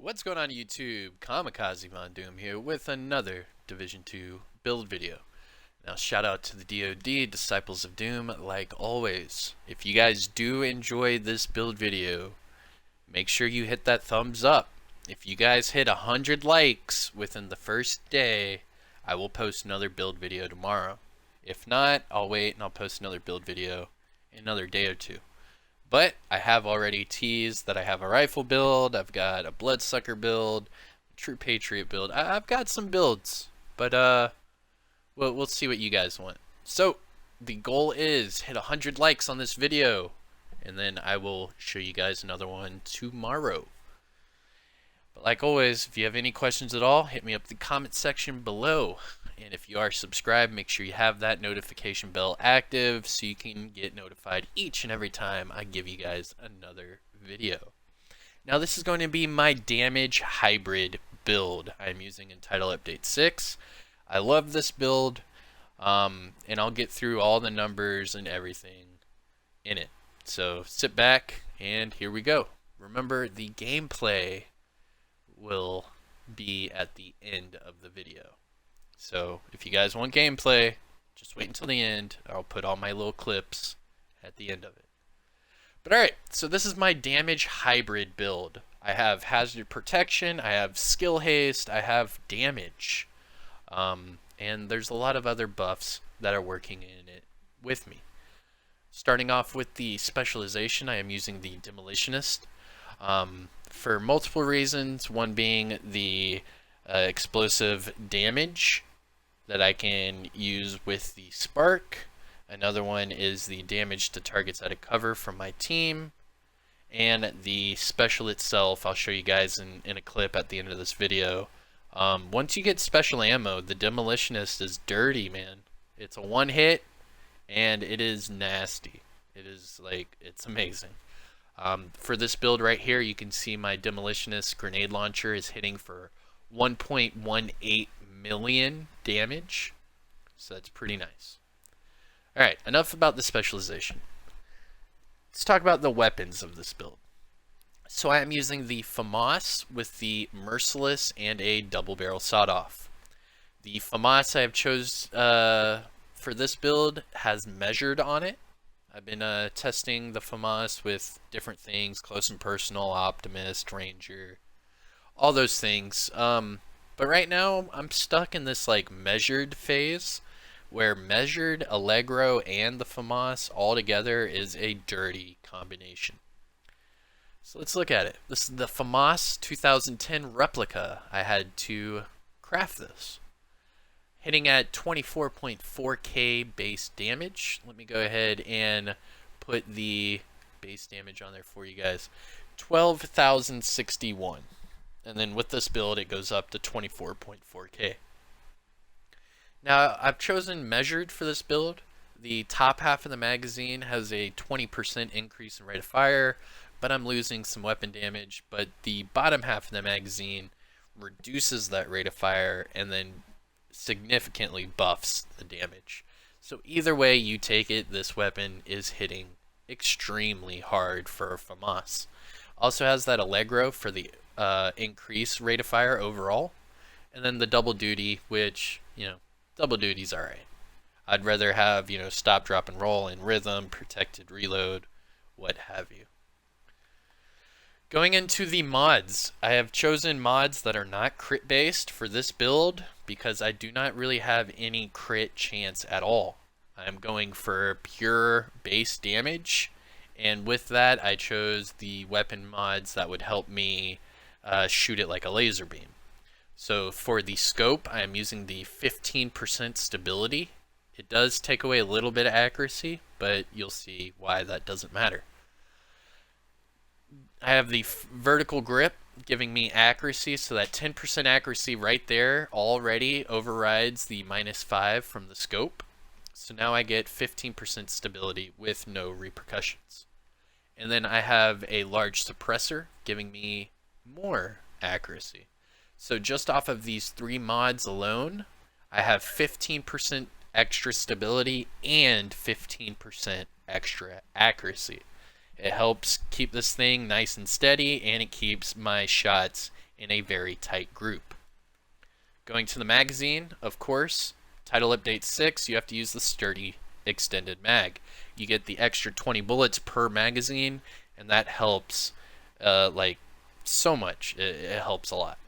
What's going on YouTube? Kamikazevondoom here with another Division 2 build video. Now shout out to the DoD, Disciples of Doom, like always. If you guys do enjoy this build video, make sure you hit that thumbs up. If you guys hit 100 likes within the first day, I will post another build video tomorrow. If not, I'll wait and I'll post another build video in another day or two. But I have already teased that I have a rifle build, I've got a bloodsucker build, a true patriot build. I've got some builds, but we'll see what you guys want. So the goal is hit 100 likes on this video, and then I will show you guys another one tomorrow. But like always, if you have any questions at all, hit me up in the comment section below. And if you are subscribed, make sure you have that notification bell active so you can get notified each and every time I give you guys another video. Now this is going to be my damage hybrid build. I'm using Untitled Update 6. I love this build, and I'll get through all the numbers and everything in it. So sit back and here we go. Remember, the gameplay will be at the end of the video. So if you guys want gameplay, just wait until the end. I'll put all my little clips at the end of it. But alright, so this is my damage hybrid build. I have hazard protection, I have skill haste, I have damage. And there's a lot of other buffs that are working in it with me. Starting off with the specialization, I am using the demolitionist. For multiple reasons, one being the explosive damage that I can use with the spark. Another one is the damage to targets out of cover from my team. And the special itself, I'll show you guys in a clip at the end of this video. Once you get special ammo, the demolitionist is dirty, man. It's a one hit and it is nasty. It is like, it's amazing. For this build right here, you can see my demolitionist grenade launcher is hitting for 1.18 million damage, so that's pretty nice. Alright, enough about the specialization. Let's talk about the weapons of this build. So I am using the FAMAS with the Merciless and a double barrel sawed-off. The FAMAS I have chose for this build has measured on it. I've been testing the FAMAS with different things, close and personal, optimist, ranger, all those things. But right now I'm stuck in this like measured phase where measured, Allegro, and the FAMAS all together is a dirty combination. So let's look at it. This is the FAMAS 2010 replica. I had to craft this. Hitting at 24.4k base damage. Let me go ahead and put the base damage on there for you guys. 12,061. And then with this build, it goes up to 24.4k. Now, I've chosen measured for this build. The top half of the magazine has a 20% increase in rate of fire, but I'm losing some weapon damage. But the bottom half of the magazine reduces that rate of fire and then significantly buffs the damage. So either way you take it, this weapon is hitting extremely hard for FAMAS. Also has that Allegro for the increased rate of fire overall, and then the double duty, which, double duty's alright. I'd rather have, stop, drop, and roll in rhythm, protected reload, what have you. Going into the mods, I have chosen mods that are not crit based for this build because I do not really have any crit chance at all. I'm going for pure base damage, and with that I chose the weapon mods that would help me shoot it like a laser beam. So for the scope, I am using the 15% stability. It does take away a little bit of accuracy, but you'll see why that doesn't matter. I have the vertical grip giving me accuracy, so that 10% accuracy right there already overrides the -5 from the scope. So now I get 15% stability with no repercussions. And then I have a large suppressor giving me more accuracy. So just off of these three mods alone, I have 15% extra stability and 15% extra accuracy. It helps keep this thing nice and steady, and it keeps my shots in a very tight group. Going to the magazine, of course, Title Update 6, you have to use the sturdy extended mag. You get the extra 20 bullets per magazine, and that helps like so much. It helps a lot.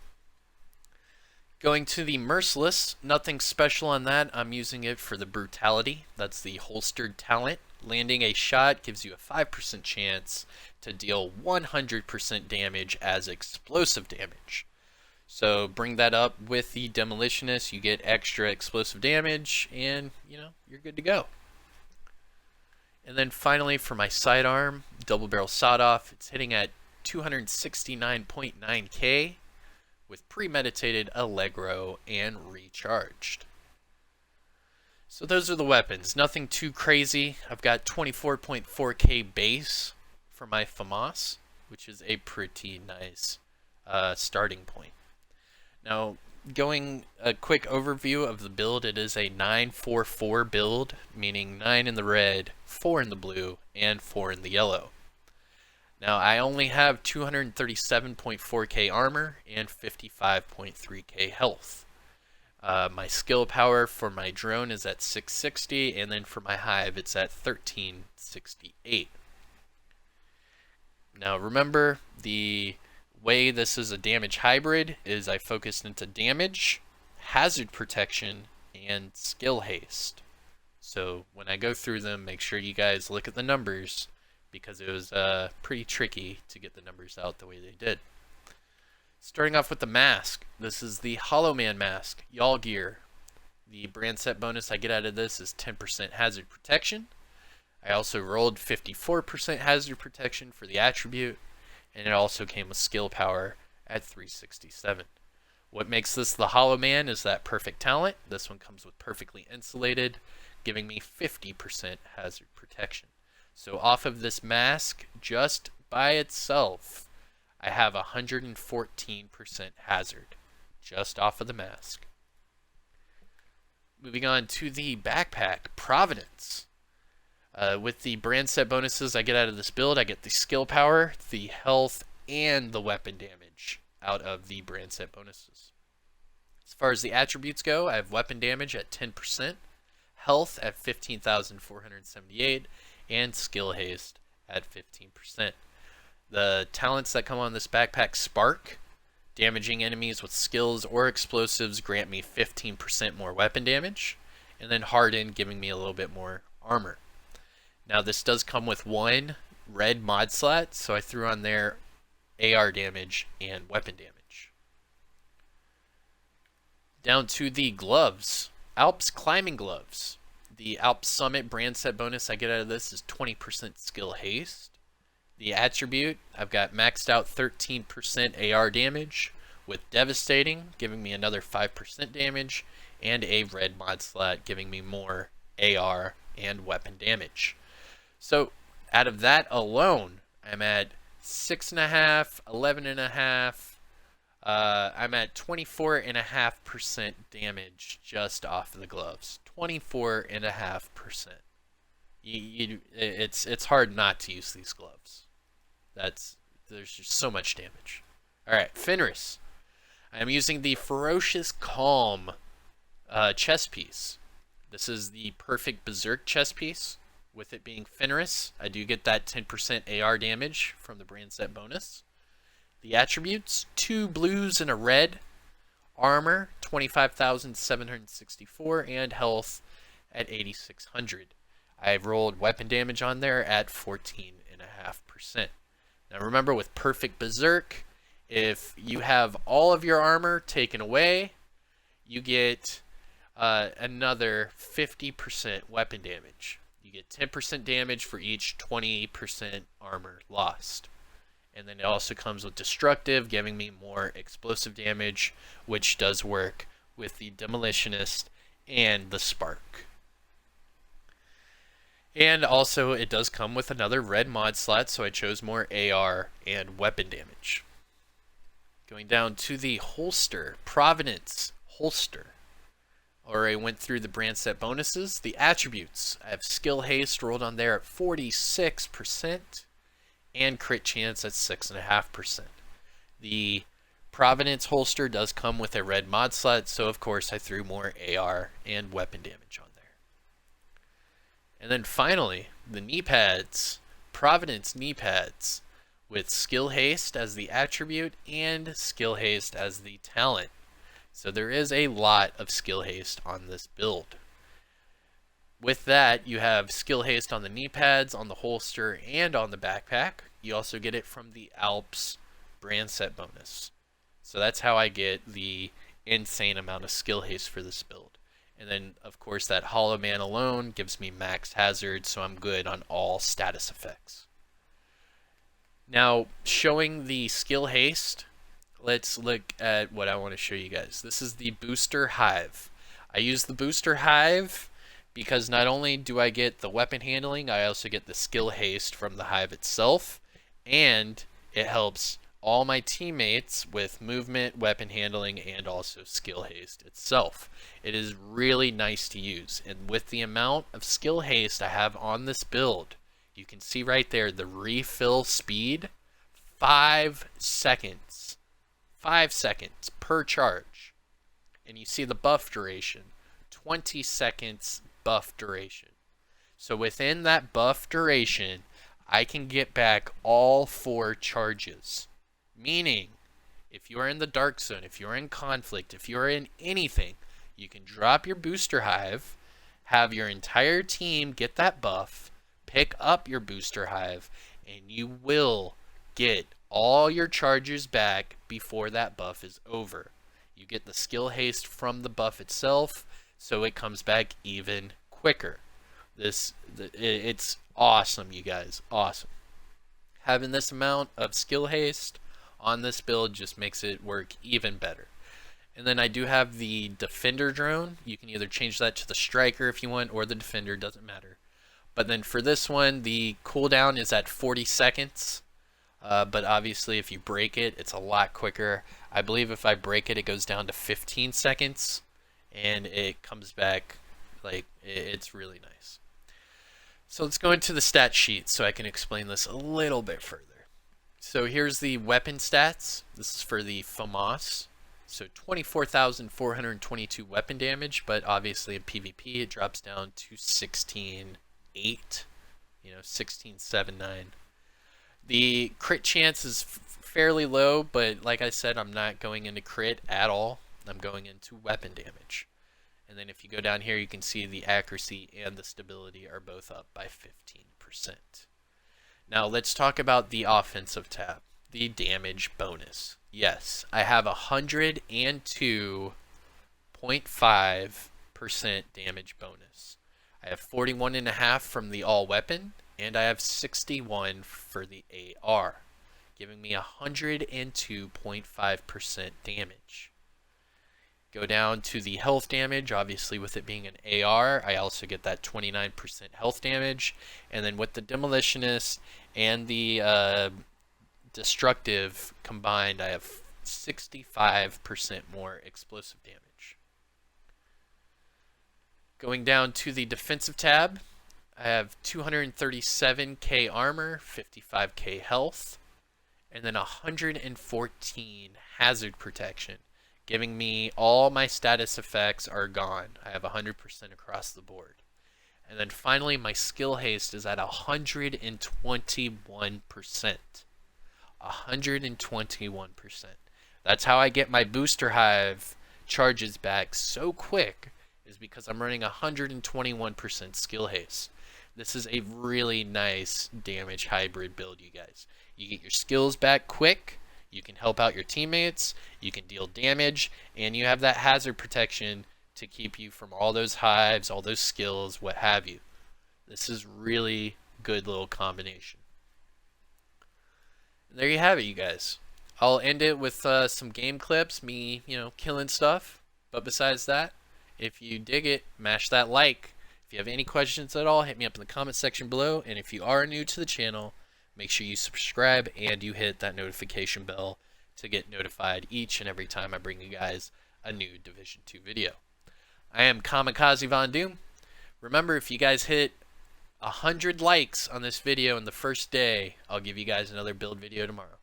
Going to the merciless, nothing special on that. I'm using it for the brutality. That's the holstered talent. Landing a shot gives you a 5% chance to deal 100% damage as explosive damage. So bring that up with the demolitionist, you get extra explosive damage, and you're good to go. And then finally for my sidearm, double barrel sawed off, it's hitting at 269.9k with premeditated Allegro and recharged. So those are the weapons, nothing too crazy. I've got 24.4k base for my FAMAS, which is a pretty nice starting point. Now, going a quick overview of the build, it is a 9-4-4 build, meaning 9 in the red, 4 in the blue, and 4 in the yellow. Now, I only have 237.4k armor and 55.3k health. My skill power for my drone is at 660, and then for my hive, it's at 1368. Now, remember, the way this is a damage hybrid is I focused into damage, hazard protection, and skill haste. So when I go through them, make sure you guys look at the numbers, because it was pretty tricky to get the numbers out the way they did. Starting off with the mask, this is the Holloman Mask, Y'all Gear. The brand set bonus I get out of this is 10% hazard protection. I also rolled 54% hazard protection for the attribute, and it also came with skill power at 367. What makes this the Holloman is that perfect talent. This one comes with perfectly insulated, giving me 50% hazard protection. So off of this mask, just by itself, I have 114% hazard, just off of the mask. Moving on to the backpack, Providence. With the brand set bonuses I get out of this build, I get the skill power, the health, and the weapon damage out of the brand set bonuses. As far as the attributes go, I have weapon damage at 10%, health at 15,478, and skill haste at 15%. The talents that come on this backpack: Spark, damaging enemies with skills or explosives grant me 15% more weapon damage, and then Harden, giving me a little bit more armor. Now this does come with one red mod slot, so I threw on there AR damage and weapon damage. Down to the gloves, Alps climbing gloves. The Alps Summit brand set bonus I get out of this is 20% skill haste. The attribute, I've got maxed out 13% AR damage with devastating, giving me another 5% damage, and a red mod slot giving me more AR and weapon damage. So out of that alone, I'm at 6.5, 11.5. I'm at 24.5% damage just off of the gloves. 24.5%. It's hard not to use these gloves. There's just so much damage. All right, Fenris. I'm using the Ferocious Calm chest piece. This is the perfect Berserk chest piece. With it being Fenris, I do get that 10% AR damage from the brand set bonus. The attributes, 2 blues and a red. Armor, 25,764, and health at 8,600. I've rolled weapon damage on there at 14.5%. Now remember, with perfect Berserk, if you have all of your armor taken away, you get another 50% weapon damage. You get 10% damage for each 20% armor lost. And then it also comes with destructive, giving me more explosive damage, which does work with the demolitionist and the spark. And also it does come with another red mod slot, so I chose more AR and weapon damage. Going down to the holster, Providence holster. Already went through the brand set bonuses. The attributes, I have skill haste rolled on there at 46% and crit chance at 6.5%. The Providence holster does come with a red mod slot, so of course I threw more AR and weapon damage on there. And then finally, the Kneepads. Providence Kneepads with Skill Haste as the attribute and Skill Haste as the talent. So there is a lot of Skill Haste on this build. With that, you have Skill Haste on the Kneepads, on the holster, and on the backpack. You also get it from the Alps brand set bonus. So that's how I get the insane amount of Skill Haste for this build. And then, of course, that Holloman alone gives me max hazard, so I'm good on all status effects. Now, showing the Skill Haste, let's look at what I want to show you guys. This is the Booster Hive. I use the Booster Hive because not only do I get the weapon handling, I also get the Skill Haste from the Hive itself, and it helps all my teammates with movement, weapon handling, and also Skill Haste itself. It is really nice to use, and with the amount of Skill Haste I have on this build, you can see right there the refill speed, 5 seconds. 5 seconds per charge. And you see the buff duration, 20 seconds buff duration. So within that buff duration, I can get back all 4 charges. Meaning, if you are in the dark zone, if you're in conflict, if you're in anything, you can drop your booster hive, have your entire team get that buff, pick up your booster hive, and you will get all your charges back before that buff is over. You get the skill haste from the buff itself, so it comes back even quicker. It's awesome, you guys. Awesome. Having this amount of skill haste on this build just makes it work even better. And then I do have the defender drone. You can either change that to the striker if you want, or the defender, doesn't matter. But then for this one, the cooldown is at 40 seconds. But obviously if you break it, it's a lot quicker. I believe if I break it, it goes down to 15 seconds. And it comes back, like, it's really nice. So let's go into the stat sheet so I can explain this a little bit further. So here's the weapon stats. This is for the FAMAS. So 24,422 weapon damage, but obviously in PvP it drops down to 16.8, 16.79. The crit chance is fairly low, but like I said, I'm not going into crit at all. I'm going into weapon damage. And then if you go down here, you can see the accuracy and the stability are both up by 15%. Now let's talk about the offensive tab, the damage bonus. Yes, I have 102.5% damage bonus. I have 41.5 from the all weapon, and I have 61 for the AR, giving me 102.5% damage. Go down to the health damage. Obviously with it being an AR, I also get that 29% health damage. And then with the demolitionist and the destructive combined, I have 65% more explosive damage. Going down to the defensive tab, I have 237k armor, 55k health, and then 114 hazard protection, giving me all my status effects are gone. I have 100% across the board. And then finally, my skill haste is at 121%. 121%. That's how I get my booster hive charges back so quick, is because I'm running 121% skill haste. This is a really nice damage hybrid build, you guys. You get your skills back quick, you can help out your teammates, you can deal damage, and you have that hazard protection to keep you from all those hives, all those skills, what have you. This is really good little combination. And there you have it, you guys. I'll end it with some game clips, me, killing stuff. But besides that, if you dig it, mash that like. If you have any questions at all, hit me up in the comment section below. And if you are new to the channel, make sure you subscribe and you hit that notification bell to get notified each and every time I bring you guys a new Division 2 video. I am Kamikazevondoom. Remember, if you guys hit 100 likes on this video in the first day, I'll give you guys another build video tomorrow.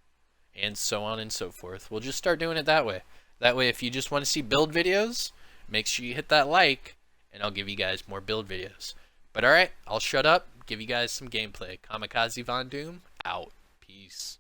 and so on and so forth. We'll just start doing it that way. That way, if you just want to see build videos, make sure you hit that like, and I'll give you guys more build videos. But alright, I'll shut up, give you guys some gameplay. Kamikazevondoom, out. Peace.